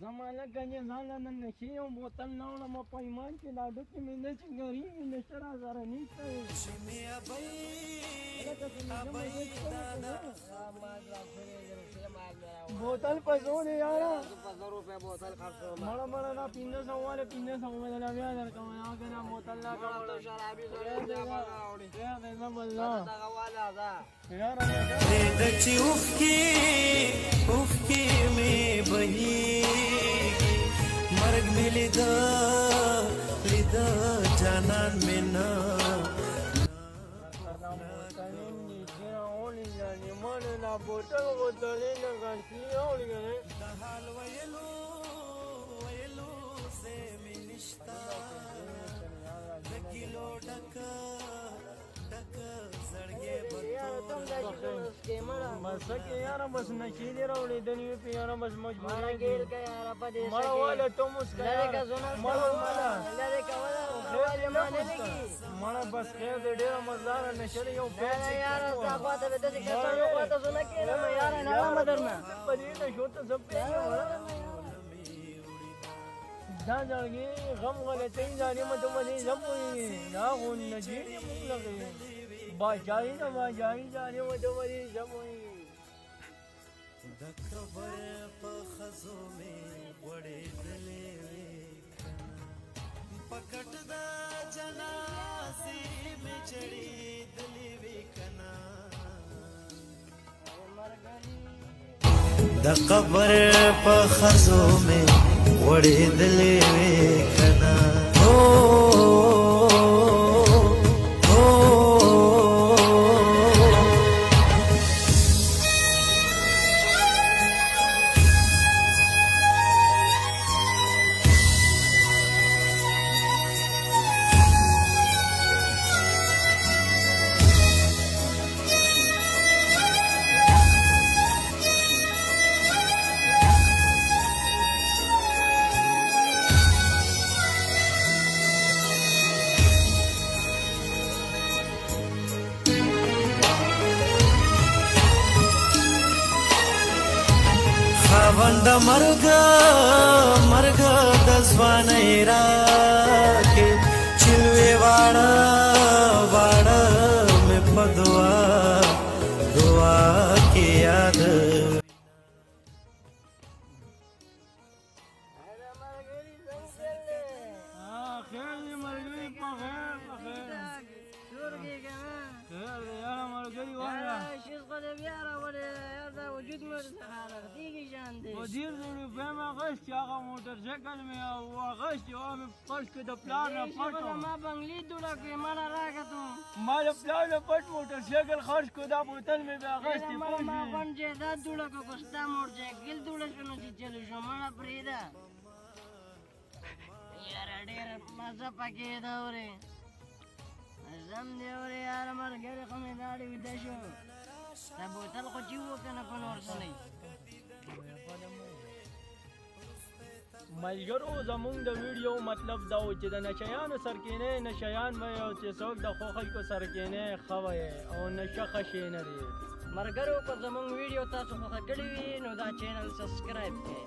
زمانه کنجې ځان له نن نشي یو بوتل نه وړم په ایمان کې دا ډوکې مې نه چې ګرېږي نشته راسره نشته بوتل په څو دی یاره مړه مړه دا 1500 واله 1500 مې دله بیا درکوم یا که نه بوتل نه کوم چې اوښکې مې بهېږي مرګ مې لیده جانان مې نه بوتل بوتلې نه ګڼتي اوړي کنه د حال ویلو سے مې نشتا د کیلو ډک زړګې بس کې یاره بس نشي دې راوړېدلې وي په یاره بس مجبوره مړه واله ته مسکه مړه واله مړه بس خیر دې ډېره مزداره نشه دی یو پیل په دې نشو ته زه دا زړګي غم غلطۍ ځانې مته مدې زم وي دا خو نجي دې موږ لګوي باچایي نه باچایي ځانې مته مدې زم وي د قبر په خزو مې غوړېدلې وې په کټ د جنازې مې چړېدلې وې کنه د قبر په خزو مې غوړېدلې وې کنه خاوند مرګ د ځوانۍ راکې چلوې واړه مې په دعا کې یاد ودیر د روپۍ مې اخیستې هغه موټرسایکل مې واخیستې هغه مې فرض کړه د پلار نه پټ ما بنګلې دوړه کړې ما نه راکتم ما د پلار نه پټ موټرسایکل خرڅ کړو دا بوتل مې بیا اخیستې ما غونډ جایداد دوړه کړو که ستا موټرسایکل دوړه شو نو چې چلو شو مړه پرېږده یاره ډېره مزه پکې ده اورې زم دې اورې یاره ملګري خو مې داړې ویده شو دا بوتل خو چې و که نه په نور څه نه ملګرو زمونږ د ویډیو مطلب دا و چې د نشیانو سرکینې نشیان وی او چې څوک د ښو خلکو سرکینې ښه وی او نشه ښه شی نه دی ملګرو که زمونږ ویډیو تاسو خوښه کړې وي نو دا چینل سبسکرایب کړئ